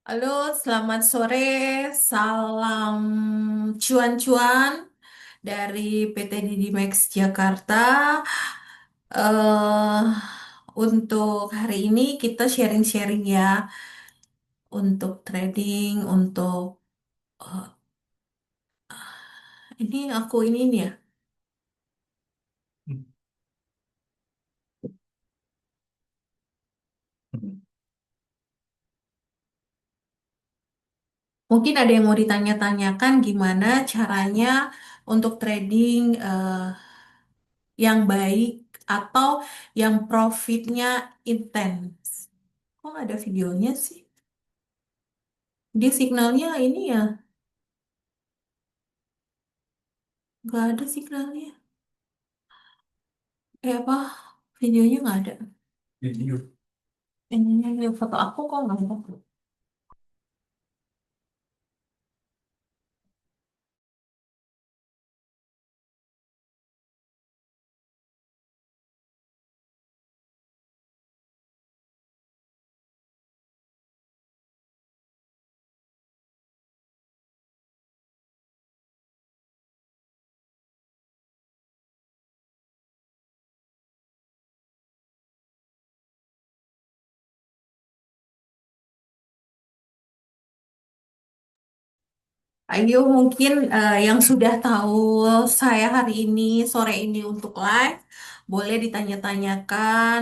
Halo, selamat sore. Salam cuan-cuan dari PT Didi Max Jakarta. eh untuk hari ini kita sharing-sharing ya, untuk trading, untuk eh, ini aku ini nih ya. Mungkin ada yang mau ditanya-tanyakan gimana caranya untuk trading yang baik atau yang profitnya intens. Kok nggak ada videonya sih? Dia signalnya ini ya, nggak ada signalnya. Apa? Videonya nggak ada. Ini foto aku kok nggak ada. Ayo mungkin yang sudah tahu saya hari ini, sore ini untuk live, boleh ditanya-tanyakan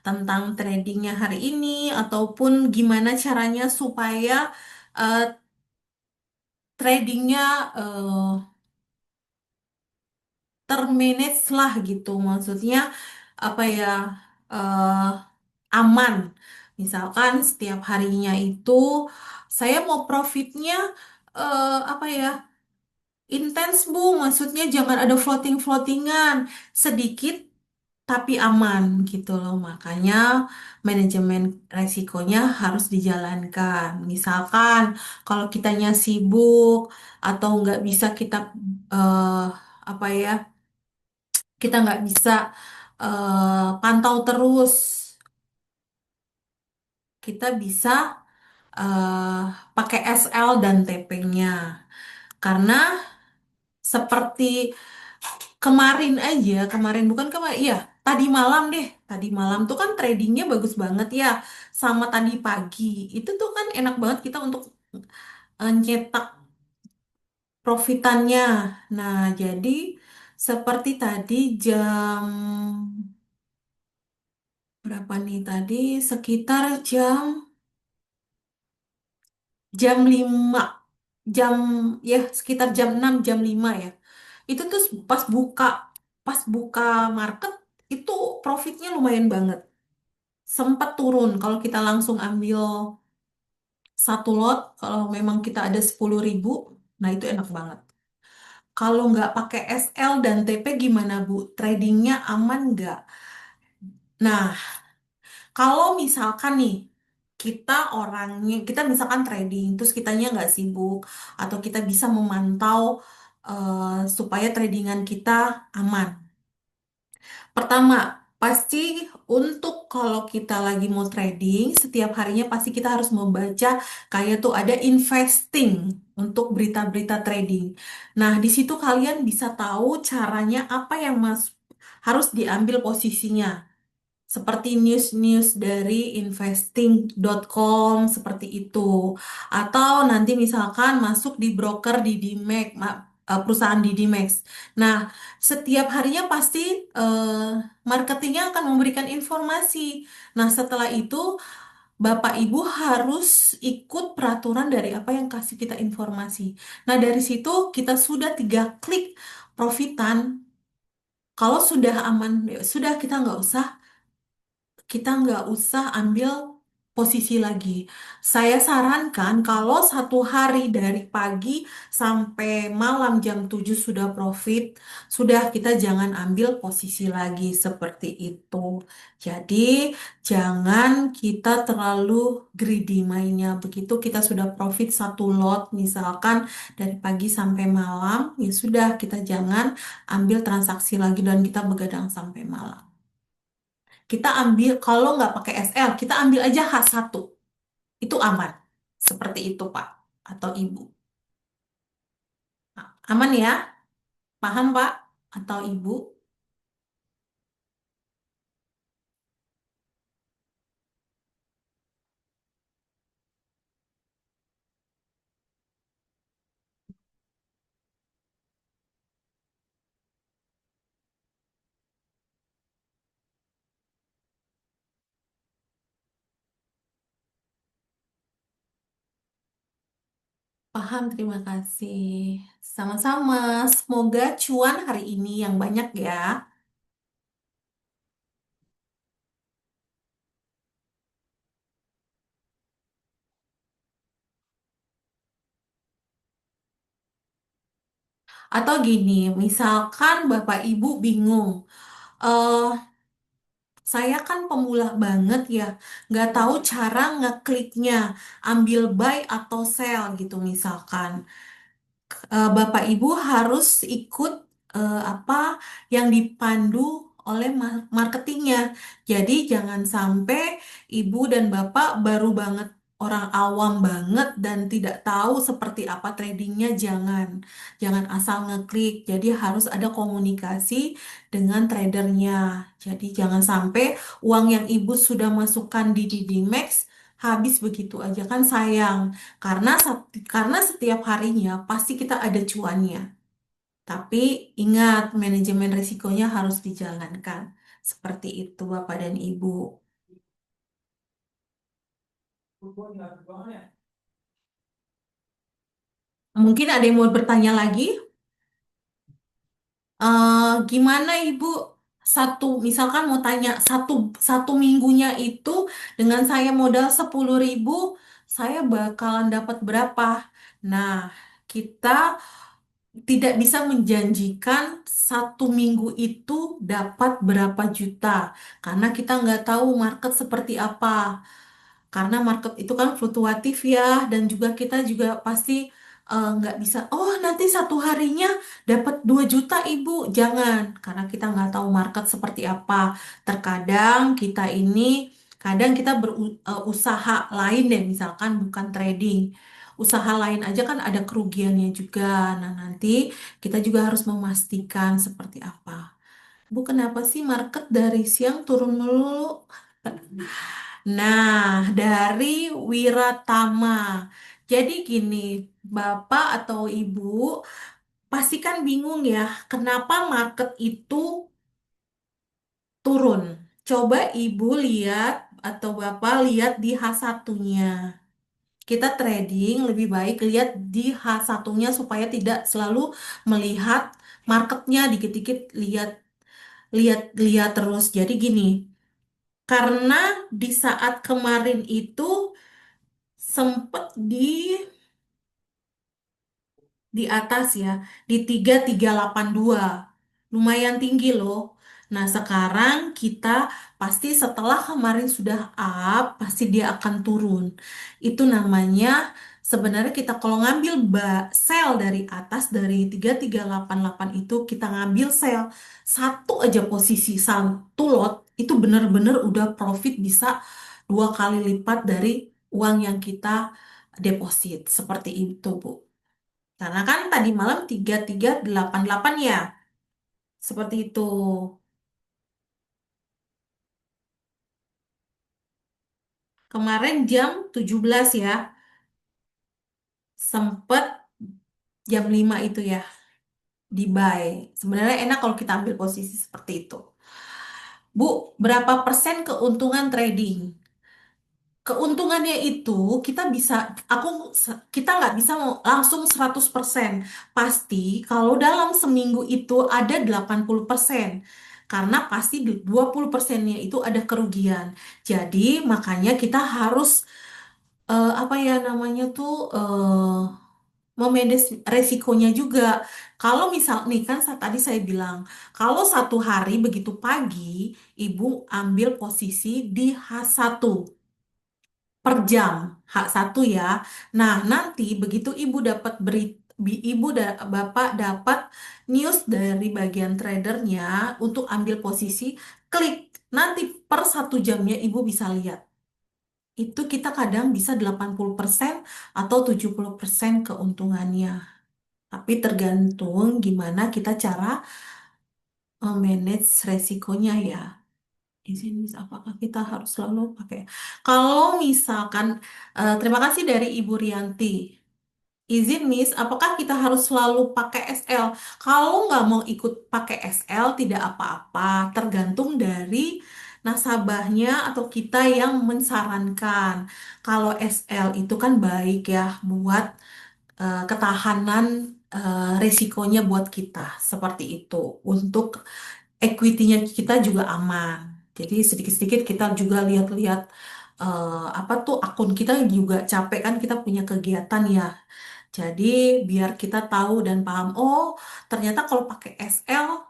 tentang tradingnya hari ini, ataupun gimana caranya supaya eh, tradingnya termanage lah gitu. Maksudnya apa ya, eh, aman. Misalkan setiap harinya itu saya mau profitnya apa ya, intens bu. Maksudnya jangan ada floating-floatingan, sedikit tapi aman gitu loh. Makanya manajemen resikonya harus dijalankan. Misalkan kalau kitanya sibuk atau nggak bisa kita eh, apa ya, kita nggak bisa pantau terus, kita bisa eh, pakai SL dan TP-nya. Karena seperti kemarin aja, kemarin bukan kemarin, iya, tadi malam deh. Tadi malam tuh kan tradingnya bagus banget ya, sama tadi pagi. Itu tuh kan enak banget kita untuk nyetak profitannya. Nah, jadi seperti tadi jam berapa nih tadi? Sekitar jam 5, jam ya sekitar jam 6 jam 5 ya. Itu tuh pas buka market itu profitnya lumayan banget. Sempat turun kalau kita langsung ambil satu lot, kalau memang kita ada 10.000, nah itu enak banget. Kalau nggak pakai SL dan TP gimana Bu? Tradingnya aman nggak? Nah, kalau misalkan nih, kita misalkan trading, terus kitanya nggak sibuk, atau kita bisa memantau supaya tradingan kita aman. Pertama, pasti untuk kalau kita lagi mau trading, setiap harinya pasti kita harus membaca kayak tuh ada investing untuk berita-berita trading. Nah, di situ kalian bisa tahu caranya apa yang harus diambil posisinya. Seperti news-news dari investing.com seperti itu. Atau nanti misalkan masuk di broker di DMAX, perusahaan di DMAX. Nah, setiap harinya pasti eh, marketingnya akan memberikan informasi. Nah, setelah itu Bapak Ibu harus ikut peraturan dari apa yang kasih kita informasi. Nah, dari situ kita sudah 3 klik profitan. Kalau sudah aman, ya sudah kita nggak usah ambil posisi lagi. Saya sarankan kalau satu hari dari pagi sampai malam jam 7 sudah profit, sudah kita jangan ambil posisi lagi seperti itu. Jadi jangan kita terlalu greedy mainnya. Begitu kita sudah profit satu lot, misalkan dari pagi sampai malam, ya sudah kita jangan ambil transaksi lagi dan kita begadang sampai malam. Kita ambil, kalau nggak pakai SL, kita ambil aja H1. Itu aman. Seperti itu, Pak atau Ibu. Aman ya? Paham, Pak atau Ibu? Paham, terima kasih. Sama-sama. Semoga cuan hari ini yang banyak ya. Atau gini, misalkan Bapak Ibu bingung. eh saya kan pemula banget ya, nggak tahu cara ngekliknya, ambil buy atau sell gitu misalkan. Bapak Ibu harus ikut apa yang dipandu oleh marketingnya. Jadi jangan sampai Ibu dan Bapak baru banget orang awam banget dan tidak tahu seperti apa tradingnya. Jangan asal ngeklik. Jadi harus ada komunikasi dengan tradernya. Jadi jangan sampai uang yang Ibu sudah masukkan di DDMax habis begitu aja kan sayang. Karena setiap harinya pasti kita ada cuannya. Tapi ingat, manajemen risikonya harus dijalankan. Seperti itu, Bapak dan Ibu. Mungkin ada yang mau bertanya lagi? Gimana Ibu? Misalkan mau tanya, satu minggunya itu dengan saya modal 10.000, saya bakalan dapat berapa? Nah, kita tidak bisa menjanjikan satu minggu itu dapat berapa juta karena kita nggak tahu market seperti apa. Karena market itu kan fluktuatif ya, dan juga kita juga pasti nggak bisa, oh nanti satu harinya dapat 2 juta ibu. Jangan, karena kita nggak tahu market seperti apa. Terkadang kita ini, kadang kita berusaha lain deh, misalkan bukan trading. Usaha lain aja kan ada kerugiannya juga. Nah nanti kita juga harus memastikan seperti apa. Bu, kenapa sih market dari siang turun melulu? Nah, dari Wiratama. Jadi gini, Bapak atau Ibu pasti kan bingung ya, kenapa market itu turun. Coba Ibu lihat atau Bapak lihat di H1-nya. Kita trading lebih baik lihat di H1-nya supaya tidak selalu melihat marketnya dikit-dikit lihat lihat lihat terus. Jadi gini, karena di saat kemarin itu sempat di atas ya, di 3382. Lumayan tinggi loh. Nah, sekarang kita pasti setelah kemarin sudah up, pasti dia akan turun. Itu namanya sebenarnya kita kalau ngambil sell dari atas dari 3388 itu kita ngambil sell satu aja posisi satu lot itu benar-benar udah profit bisa 2 kali lipat dari uang yang kita deposit. Seperti itu, Bu. Karena kan tadi malam 3388 ya. Seperti itu. Kemarin jam 17 ya. Sempet jam 5 itu ya. Di buy. Sebenarnya enak kalau kita ambil posisi seperti itu. Bu, berapa persen keuntungan trading? Keuntungannya itu kita bisa, kita nggak bisa langsung 100%. Pasti kalau dalam seminggu itu ada 80%. Karena pasti di 20%-nya itu ada kerugian. Jadi makanya kita harus apa ya namanya tuh memanage resikonya juga. Kalau misal nih kan tadi saya bilang, kalau satu hari begitu pagi, ibu ambil posisi di H1 per jam, H1 ya. Nah, nanti begitu ibu dapat bapak dapat news dari bagian tradernya untuk ambil posisi, klik. Nanti per 1 jamnya Ibu bisa lihat. Itu kita kadang bisa 80% atau 70% keuntungannya. Tapi tergantung gimana kita cara manage resikonya ya. Izin, apakah kita harus selalu pakai? Kalau misalkan, terima kasih dari Ibu Rianti. Izin, Miss, apakah kita harus selalu pakai SL? Kalau nggak mau ikut pakai SL, tidak apa-apa. Tergantung dari nasabahnya atau kita yang mensarankan. Kalau SL itu kan baik ya buat ketahanan risikonya buat kita. Seperti itu. Untuk equity-nya kita juga aman. Jadi sedikit-sedikit kita juga lihat-lihat apa tuh akun kita juga capek kan kita punya kegiatan ya. Jadi biar kita tahu dan paham, oh ternyata kalau pakai SL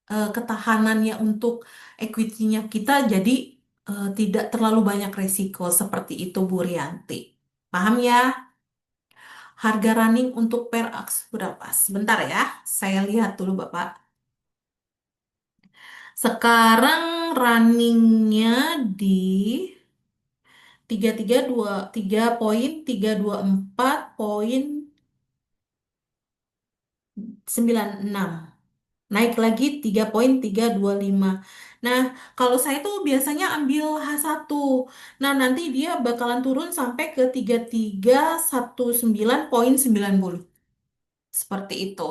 ketahanannya untuk equity-nya kita jadi tidak terlalu banyak resiko seperti itu Bu Rianti. Paham ya? Harga running untuk per aks berapa? Sebentar ya, saya lihat dulu Bapak. Sekarang runningnya di 3,324,96. Naik lagi 3,325. Nah, kalau saya tuh biasanya ambil H1. Nah, nanti dia bakalan turun sampai ke 3319,90. Seperti itu.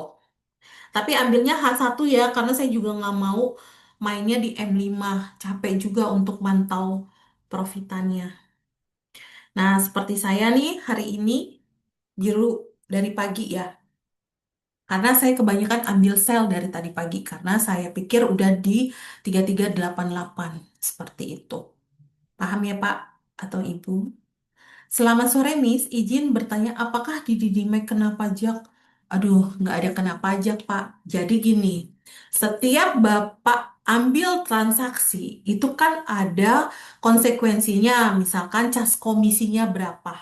Tapi ambilnya H1 ya, karena saya juga nggak mau mainnya di M5. Capek juga untuk mantau profitannya. Nah, seperti saya nih hari ini biru dari pagi ya. Karena saya kebanyakan ambil sell dari tadi pagi karena saya pikir udah di 3388 seperti itu. Paham ya Pak atau Ibu? Selamat sore Miss, izin bertanya apakah di Didimek kena pajak? Aduh, nggak ada kena pajak Pak. Jadi gini, setiap Bapak ambil transaksi itu kan ada konsekuensinya, misalkan cas komisinya berapa.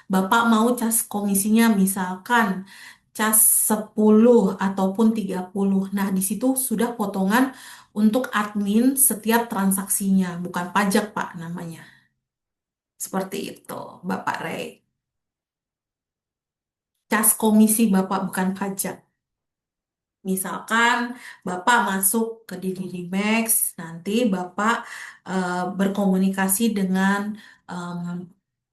Bapak mau cas komisinya misalkan cas 10 ataupun 30. Nah, di situ sudah potongan untuk admin setiap transaksinya, bukan pajak Pak namanya. Seperti itu, Bapak Rey. Cas komisi Bapak bukan pajak. Misalkan Bapak masuk ke Max, nanti Bapak berkomunikasi dengan em,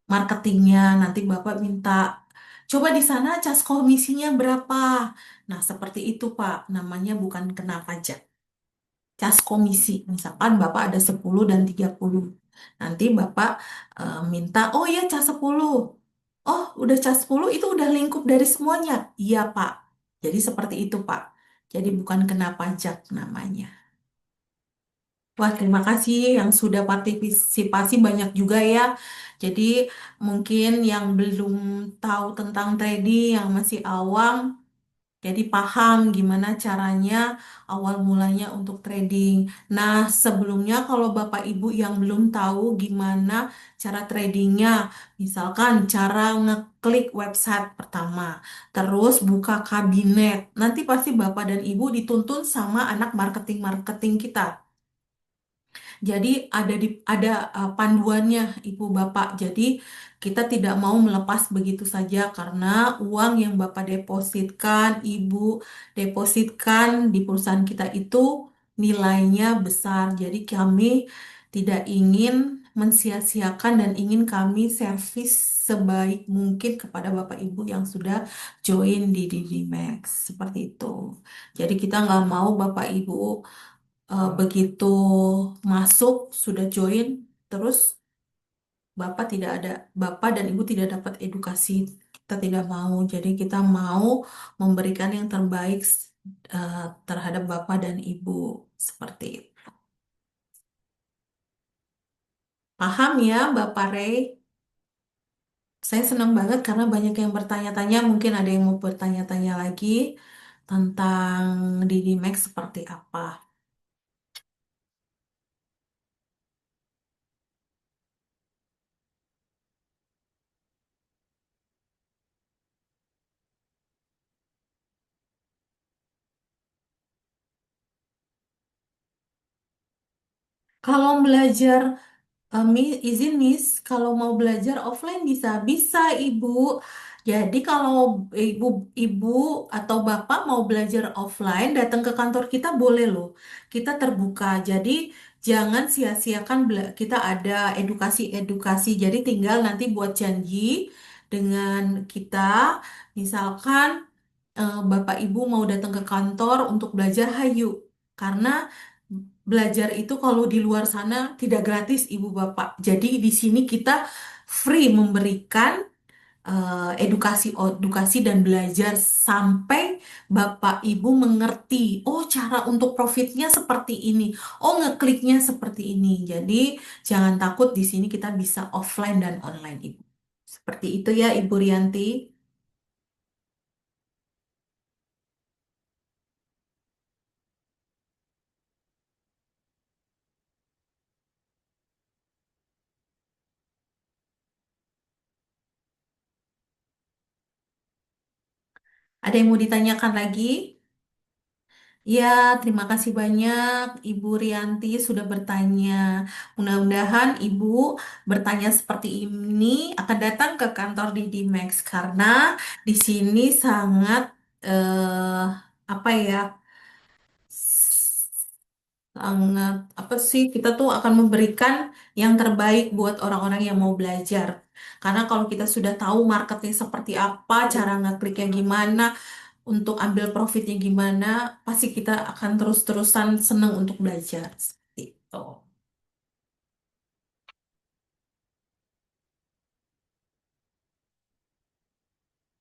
marketingnya, nanti Bapak minta, coba di sana cas komisinya berapa? Nah, seperti itu Pak, namanya bukan kena pajak. Cas komisi, misalkan Bapak ada 10 dan 30. Nanti Bapak minta, oh ya cas 10. Oh, udah cas 10 itu udah lingkup dari semuanya. Iya, Pak. Jadi seperti itu, Pak. Jadi bukan kena pajak namanya. Wah, terima kasih yang sudah partisipasi banyak juga ya. Jadi mungkin yang belum tahu tentang trading, yang masih awam, jadi paham gimana caranya awal mulanya untuk trading. Nah, sebelumnya kalau Bapak Ibu yang belum tahu gimana cara tradingnya, misalkan cara ngeklik website pertama, terus buka kabinet, nanti pasti Bapak dan Ibu dituntun sama anak marketing-marketing kita. Jadi ada panduannya Ibu Bapak. Jadi kita tidak mau melepas begitu saja karena uang yang Bapak depositkan, Ibu depositkan di perusahaan kita itu nilainya besar. Jadi kami tidak ingin mensia-siakan dan ingin kami servis sebaik mungkin kepada Bapak Ibu yang sudah join di Max. Seperti itu. Jadi kita nggak mau Bapak Ibu begitu masuk sudah join terus Bapak dan Ibu tidak dapat edukasi, kita tidak mau, jadi kita mau memberikan yang terbaik terhadap Bapak dan Ibu seperti itu. Paham ya Bapak Rey? Saya senang banget karena banyak yang bertanya-tanya, mungkin ada yang mau bertanya-tanya lagi tentang Didi Max seperti apa. Kalau belajar izin Miss, kalau mau belajar offline bisa, bisa Ibu. Jadi kalau Ibu, Ibu atau Bapak mau belajar offline, datang ke kantor kita boleh loh. Kita terbuka. Jadi jangan sia-siakan kita ada edukasi-edukasi. Jadi tinggal nanti buat janji dengan kita, misalkan Bapak Ibu mau datang ke kantor untuk belajar, hayu. Karena belajar itu kalau di luar sana tidak gratis, Ibu Bapak. Jadi di sini kita free memberikan edukasi dan belajar sampai Bapak Ibu mengerti, oh cara untuk profitnya seperti ini, oh ngekliknya seperti ini. Jadi jangan takut, di sini kita bisa offline dan online, Ibu. Seperti itu ya, Ibu Rianti. Ada yang mau ditanyakan lagi? Ya, terima kasih banyak Ibu Rianti sudah bertanya. Mudah-mudahan Ibu bertanya seperti ini akan datang ke kantor Max karena di sini sangat apa ya? Sangat apa sih, kita tuh akan memberikan yang terbaik buat orang-orang yang mau belajar. Karena kalau kita sudah tahu marketnya seperti apa, cara ngekliknya gimana, untuk ambil profitnya gimana, pasti kita akan terus-terusan senang untuk belajar. Seperti itu.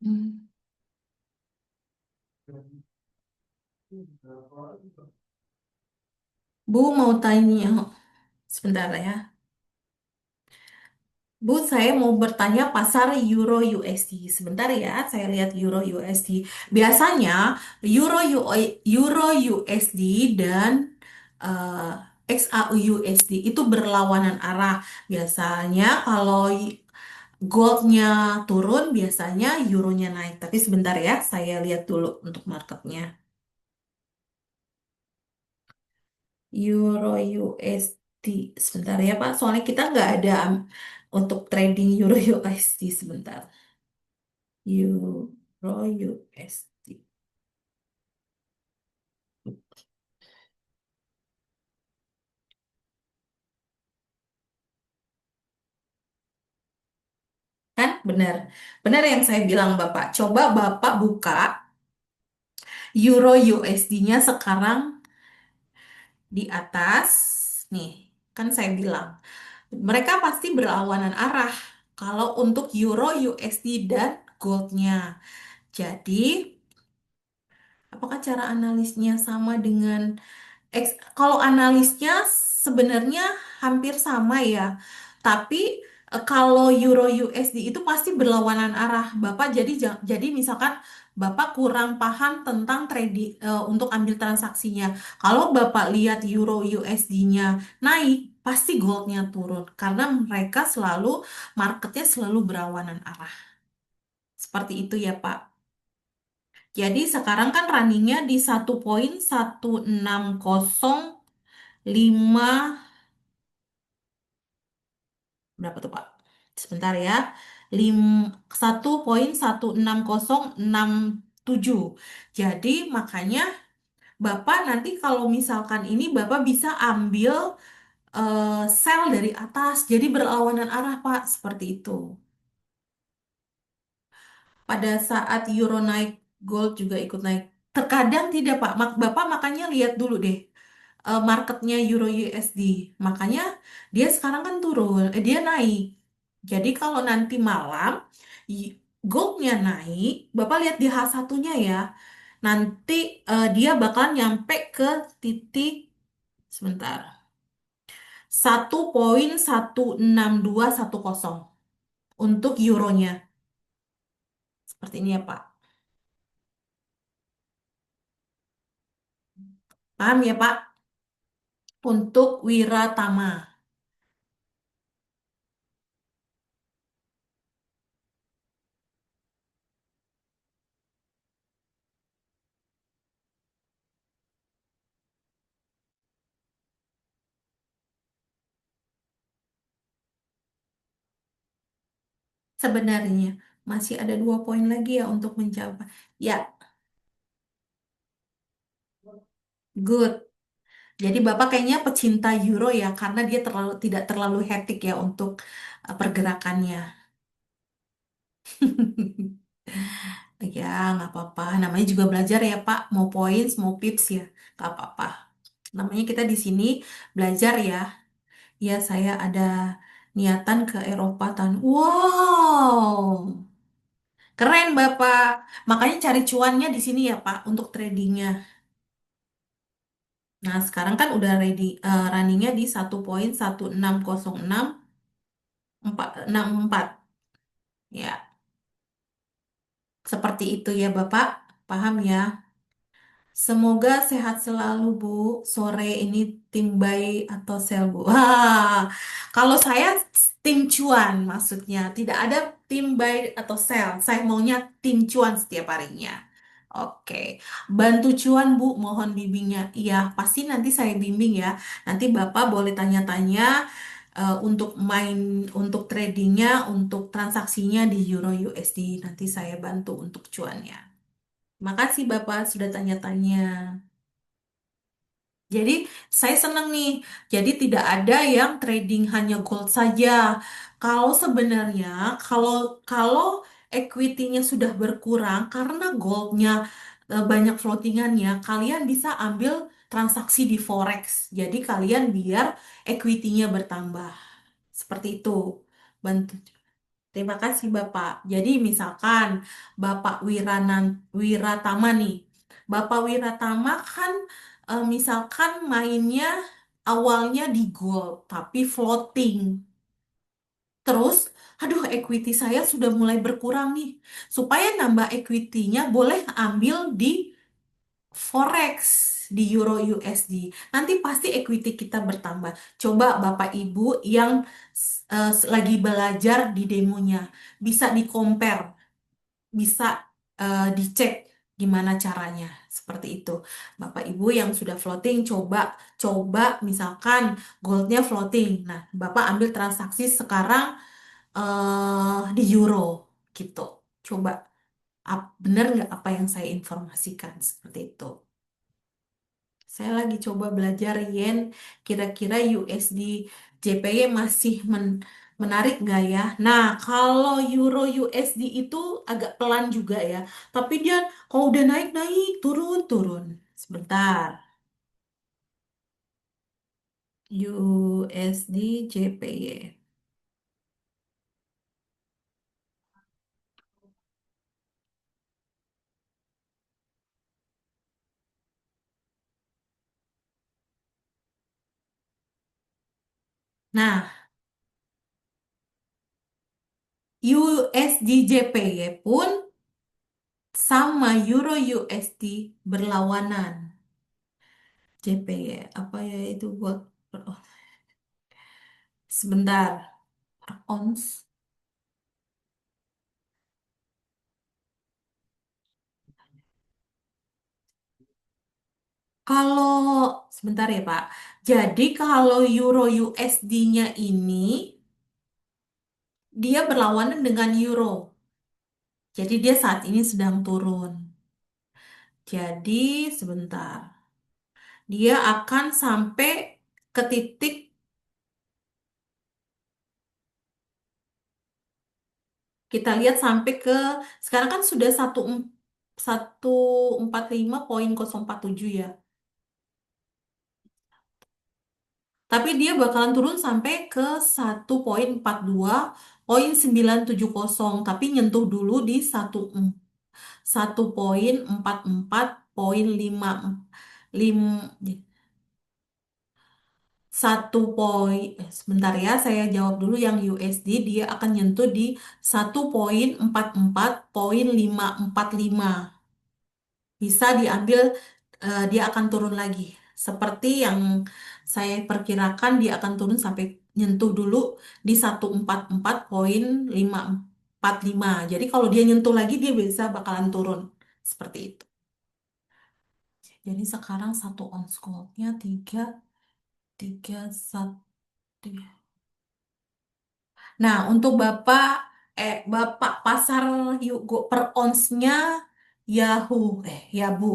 Hmm. Bu mau tanya, sebentar ya. Bu, saya mau bertanya pasar Euro USD. Sebentar ya, saya lihat Euro USD. Biasanya Euro USD dan XAU USD itu berlawanan arah. Biasanya kalau goldnya turun, biasanya euronya naik. Tapi sebentar ya, saya lihat dulu untuk marketnya. Euro USD. Sebentar ya Pak, soalnya kita nggak ada untuk trading Euro USD sebentar. Euro USD. Kan benar. Benar yang saya bilang Bapak. Coba Bapak buka Euro USD-nya sekarang di atas. Nih, kan saya bilang. Mereka pasti berlawanan arah kalau untuk Euro USD dan goldnya. Jadi, apakah cara analisnya sama dengan kalau analisnya sebenarnya hampir sama ya. Tapi kalau Euro USD itu pasti berlawanan arah. Bapak jadi misalkan Bapak kurang paham tentang trading untuk ambil transaksinya. Kalau Bapak lihat Euro USD-nya naik, pasti goldnya turun karena mereka selalu marketnya selalu berlawanan arah. Seperti itu ya Pak. Jadi sekarang kan runningnya di 1,1605, berapa tuh Pak? Sebentar ya. 1,1606,7. Jadi makanya Bapak nanti kalau misalkan ini Bapak bisa ambil sell dari atas. Jadi berlawanan arah Pak, seperti itu. Pada saat euro naik, gold juga ikut naik. Terkadang tidak Pak. Bapak makanya lihat dulu deh marketnya Euro USD. Makanya dia sekarang kan turun, dia naik. Jadi kalau nanti malam y- goldnya naik, Bapak lihat di H1-nya ya. Nanti dia bakal nyampe ke titik sebentar. 1,16210 untuk euronya. Seperti ini ya, Pak. Paham ya, Pak? Untuk Wiratama. Sebenarnya masih ada 2 poin lagi ya untuk mencapai. Ya, good. Jadi Bapak kayaknya pecinta Euro ya, karena dia tidak terlalu hektik ya untuk pergerakannya. Ya, nggak apa-apa. Namanya juga belajar ya, Pak. Mau points, mau pips ya, nggak apa-apa. Namanya kita di sini belajar ya. Ya, saya ada niatan ke Eropa tahun. Wow, keren Bapak. Makanya cari cuannya di sini ya, Pak, untuk tradingnya. Nah, sekarang kan udah ready, runningnya di 1.1606.464. Ya, seperti itu ya, Bapak. Paham ya? Semoga sehat selalu, Bu. Sore ini tim buy atau sell, Bu. Wah, kalau saya tim cuan maksudnya. Tidak ada tim buy atau sell. Saya maunya tim cuan setiap harinya. Oke, bantu cuan, Bu. Mohon bimbingnya. Iya, pasti nanti saya bimbing ya. Nanti Bapak boleh tanya-tanya untuk untuk tradingnya, untuk transaksinya di Euro USD. Nanti saya bantu untuk cuannya. Makasih Bapak sudah tanya-tanya. Jadi saya senang nih. Jadi tidak ada yang trading hanya gold saja. Kalau sebenarnya kalau kalau equity-nya sudah berkurang karena goldnya banyak floatingannya, kalian bisa ambil transaksi di forex. Jadi kalian biar equity-nya bertambah. Seperti itu. Bantu. Terima kasih Bapak. Jadi misalkan Bapak Wiratama nih. Bapak Wiratama kan misalkan mainnya awalnya di gold tapi floating. Terus, aduh equity saya sudah mulai berkurang nih. Supaya nambah equity-nya boleh ambil di Forex di Euro USD. Nanti pasti equity kita bertambah. Coba Bapak Ibu yang lagi belajar di demonya bisa di-compare, bisa dicek gimana caranya. Seperti itu. Bapak Ibu yang sudah floating coba coba misalkan goldnya floating. Nah, Bapak ambil transaksi sekarang di euro gitu. Coba bener nggak apa yang saya informasikan seperti itu. Saya lagi coba belajar yen, kira-kira USD JPY masih menarik nggak ya? Nah, kalau Euro USD itu agak pelan juga ya. Tapi dia kalau udah naik-naik, turun-turun. Sebentar. USD JPY. Nah, USD JPY pun sama Euro USD berlawanan. JPY, apa ya itu buat oh, sebentar. Ons. Kalau sebentar ya Pak. Jadi kalau Euro USD-nya ini dia berlawanan dengan Euro. Jadi dia saat ini sedang turun. Jadi sebentar. Dia akan sampai ke titik kita lihat sampai ke sekarang kan sudah 145.047 ya. Tapi dia bakalan turun sampai ke 1.42.970. Tapi nyentuh dulu di sebentar ya saya jawab dulu yang USD dia akan nyentuh di 1.44.545 bisa diambil dia akan turun lagi seperti yang saya perkirakan dia akan turun sampai nyentuh dulu di 144.545 jadi kalau dia nyentuh lagi dia bisa bakalan turun seperti itu. Jadi sekarang satu ons goldnya tiga tiga satu. Nah, untuk Bapak Bapak pasar Yugo per onsnya Yahoo, ya Bu,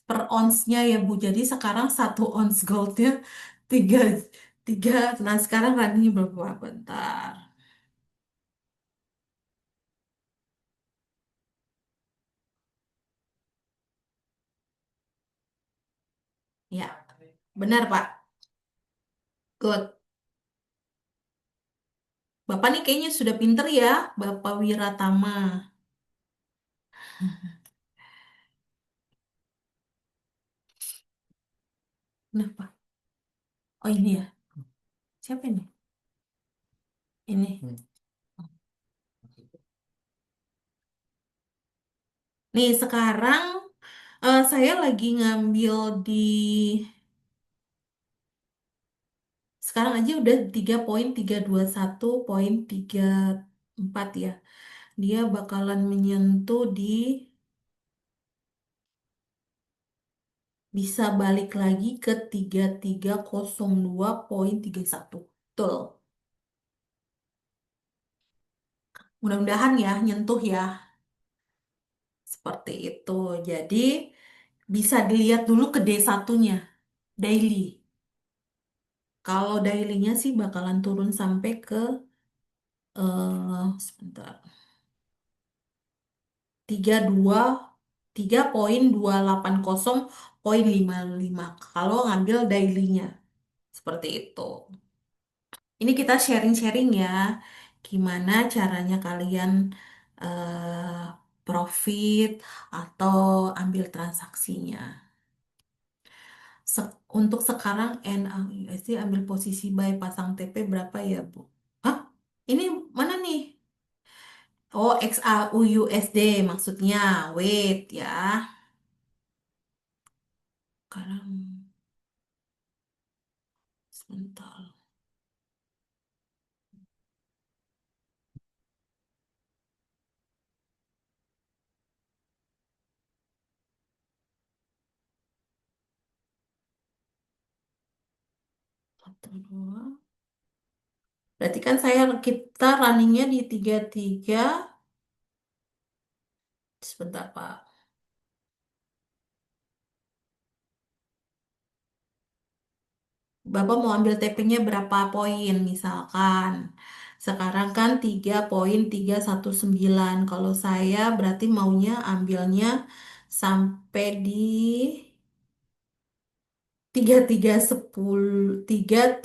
per onsnya ya Bu. Jadi sekarang satu ons goldnya tiga tiga. Nah sekarang running berapa? Bentar. Ya, benar Pak. Good. Bapak nih kayaknya sudah pinter ya, Bapak Wiratama. Kenapa? Oh ini ya. Siapa ini? Ini. Nih sekarang saya lagi ngambil di sekarang aja udah 3,321,34 ya. Dia bakalan menyentuh di bisa balik lagi ke 3302,31. Betul. Mudah-mudahan ya nyentuh ya. Seperti itu. Jadi bisa dilihat dulu ke D1-nya, daily. Kalau dailynya sih bakalan turun sampai ke sebentar. 32 3,280,55 kalau ngambil dailynya seperti itu. Ini kita sharing-sharing ya, gimana caranya kalian eh, profit atau ambil transaksinya. Untuk sekarang NAUSD ambil posisi buy pasang TP berapa ya Bu? Hah? Ini mana nih? Oh, XAUUSD maksudnya. Wait ya. Sekarang sebentar. Satu, dua. Berarti kan kita runningnya di 33. Sebentar Pak. Bapak mau ambil TP-nya berapa poin misalkan. Sekarang kan 3,319. Kalau saya berarti maunya ambilnya sampai di 3310, 3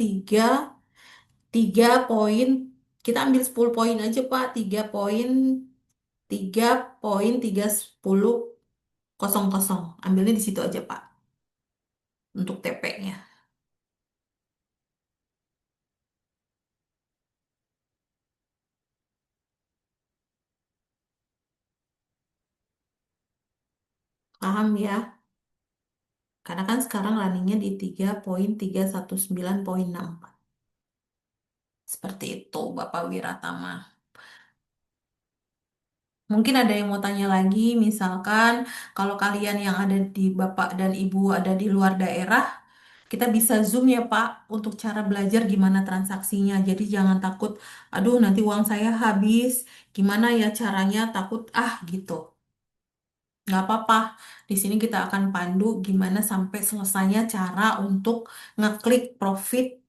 kita ambil 10 poin aja Pak. 3,3,10,00. Ambilnya di situ aja Pak untuk TP-nya. Paham ya? Karena kan sekarang runningnya di 3,319,64. Seperti itu, Bapak Wiratama. Mungkin ada yang mau tanya lagi, misalkan kalau kalian yang ada di Bapak dan Ibu ada di luar daerah, kita bisa Zoom ya Pak untuk cara belajar gimana transaksinya. Jadi jangan takut, aduh nanti uang saya habis, gimana ya caranya, takut gitu. Nggak apa-apa. Di sini kita akan pandu gimana sampai selesainya cara untuk ngeklik profit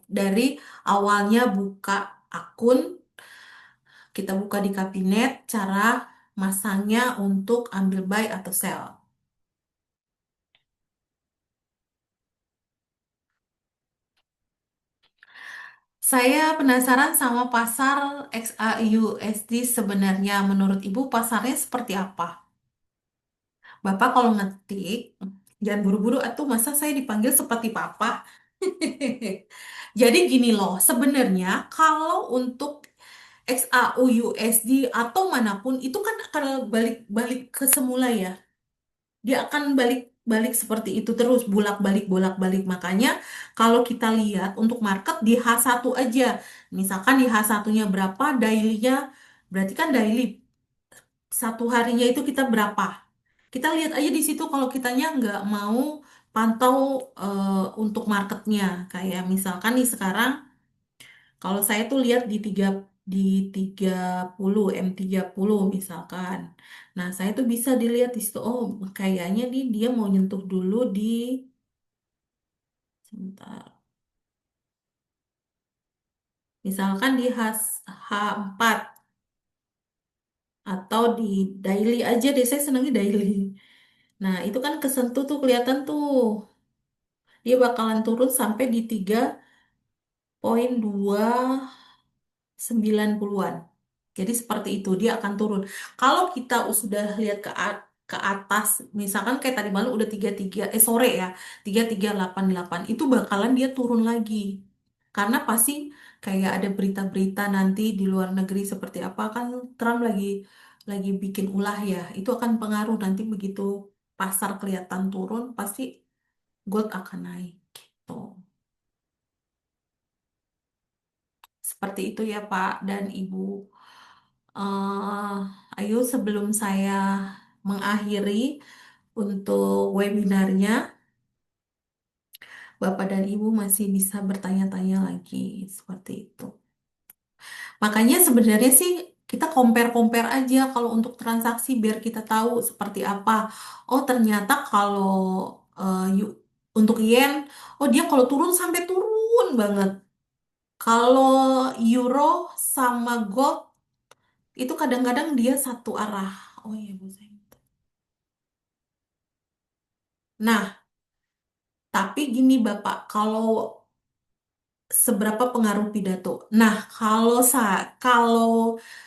dari awalnya buka akun, kita buka di kabinet, cara masangnya untuk ambil buy atau sell. Saya penasaran sama pasar XAUUSD sebenarnya. Menurut Ibu pasarnya seperti apa? Bapak kalau ngetik, jangan buru-buru atau masa saya dipanggil seperti papa. Jadi gini loh, sebenarnya kalau untuk XAUUSD atau manapun itu kan akan balik-balik ke semula ya. Dia akan balik-balik seperti itu terus bolak-balik bolak-balik. Makanya kalau kita lihat untuk market di H1 aja, misalkan di H1-nya berapa, daily-nya berarti kan daily satu harinya itu kita berapa. Kita lihat aja di situ kalau kitanya nggak mau pantau untuk marketnya. Kayak misalkan nih sekarang kalau saya tuh lihat di 3. di 30 M30 misalkan. Nah, saya tuh bisa dilihat di situ, oh kayaknya nih dia mau nyentuh dulu di, sebentar, misalkan di H4 atau di daily aja deh, saya senangnya daily. Nah, itu kan kesentuh tuh kelihatan tuh. Dia bakalan turun sampai di 3,290-an. Jadi seperti itu, dia akan turun. Kalau kita sudah lihat ke atas, misalkan kayak tadi malam udah 33, sore ya, 3388, itu bakalan dia turun lagi. Karena pasti kayak ada berita-berita nanti di luar negeri seperti apa kan, Trump lagi bikin ulah ya. Itu akan pengaruh nanti begitu pasar kelihatan turun, pasti gold akan naik gitu. Seperti itu ya Pak dan Ibu. Ayo sebelum saya mengakhiri untuk webinarnya, Bapak dan Ibu masih bisa bertanya-tanya lagi seperti itu. Makanya sebenarnya sih kita compare-compare aja kalau untuk transaksi biar kita tahu seperti apa. Oh ternyata kalau untuk yen, oh dia kalau turun sampai turun banget. Kalau euro sama gold itu kadang-kadang dia satu arah. Oh iya Bu saya. Nah, tapi gini Bapak, kalau seberapa pengaruh pidato? Nah, kalau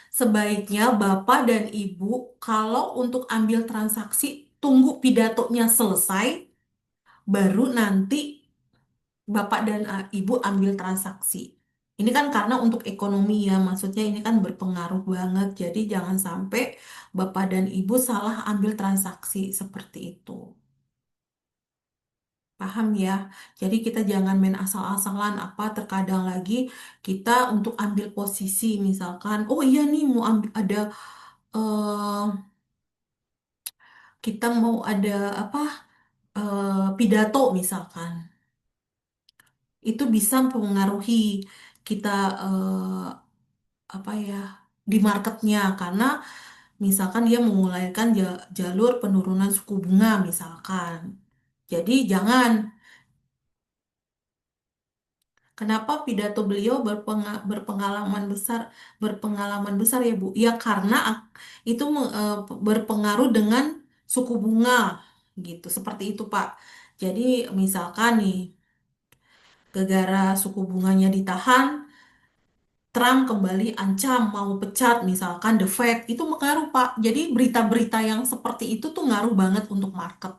sebaiknya Bapak dan Ibu kalau untuk ambil transaksi tunggu pidatonya selesai baru nanti Bapak dan Ibu ambil transaksi. Ini kan karena untuk ekonomi ya, maksudnya ini kan berpengaruh banget. Jadi jangan sampai Bapak dan Ibu salah ambil transaksi seperti itu. Paham ya? Jadi kita jangan main asal-asalan apa terkadang lagi kita untuk ambil posisi misalkan, oh iya nih mau ambil ada eh, kita mau ada apa pidato misalkan. Itu bisa mempengaruhi kita apa ya di marketnya karena misalkan dia mengulangkan jalur penurunan suku bunga misalkan. Jadi jangan. Kenapa pidato beliau berpengalaman besar ya Bu? Ya karena itu berpengaruh dengan suku bunga gitu. Seperti itu Pak. Jadi misalkan nih, gara-gara suku bunganya ditahan, Trump kembali ancam mau pecat misalkan The Fed itu mengaruh Pak. Jadi berita-berita yang seperti itu tuh ngaruh banget untuk market.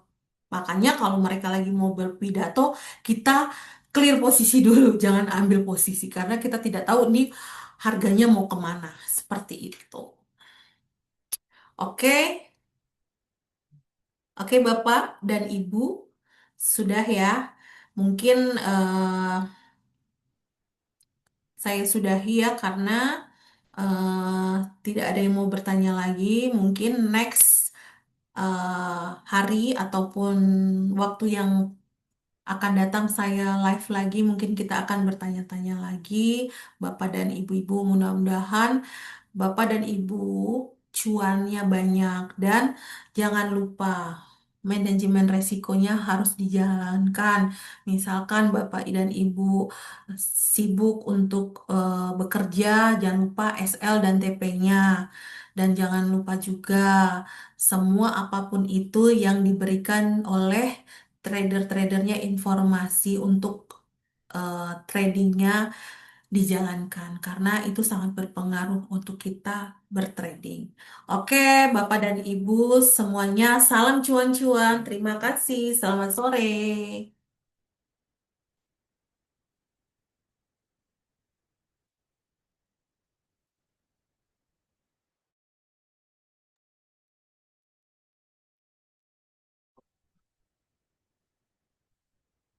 Makanya kalau mereka lagi mau berpidato, kita clear posisi dulu, jangan ambil posisi karena kita tidak tahu nih harganya mau kemana. Seperti itu. Oke, oke Bapak dan Ibu, sudah ya. Mungkin saya sudahi ya karena tidak ada yang mau bertanya lagi. Mungkin next hari ataupun waktu yang akan datang saya live lagi. Mungkin kita akan bertanya-tanya lagi, Bapak dan Ibu-ibu. Mudah-mudahan Bapak dan Ibu cuannya banyak dan jangan lupa manajemen resikonya harus dijalankan. Misalkan Bapak dan Ibu sibuk untuk bekerja, jangan lupa SL dan TP-nya. Dan jangan lupa juga semua apapun itu yang diberikan oleh trader-tradernya informasi untuk tradingnya dijalankan karena itu sangat berpengaruh untuk kita bertrading. Oke, Bapak dan Ibu semuanya salam cuan-cuan. Terima kasih. Selamat sore.